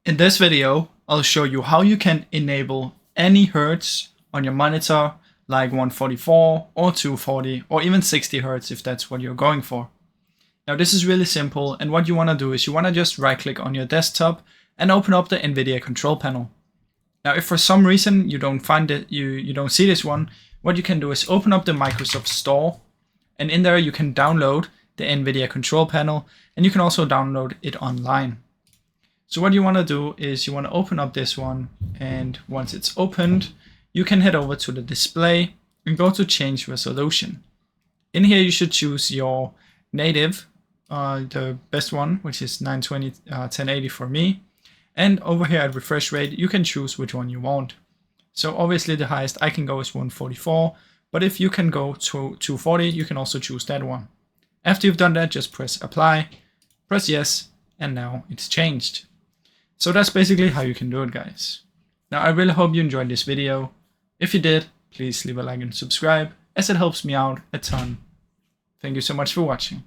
In this video, I'll show you how you can enable any hertz on your monitor, like 144 or 240 or even 60 hertz if that's what you're going for. Now this is really simple, and what you want to do is you want to just right click on your desktop and open up the NVIDIA control panel. Now if for some reason you don't find it, you don't see this one, what you can do is open up the Microsoft Store, and in there you can download the NVIDIA control panel, and you can also download it online. So what you want to do is you want to open up this one, and once it's opened, you can head over to the display and go to change resolution. In here you should choose your native, the best one, which is 920 1080 for me. And over here at refresh rate, you can choose which one you want. So obviously the highest I can go is 144, but if you can go to 240, you can also choose that one. After you've done that, just press apply, press yes, and now it's changed. So that's basically how you can do it, guys. Now I really hope you enjoyed this video. If you did, please leave a like and subscribe, as it helps me out a ton. Thank you so much for watching.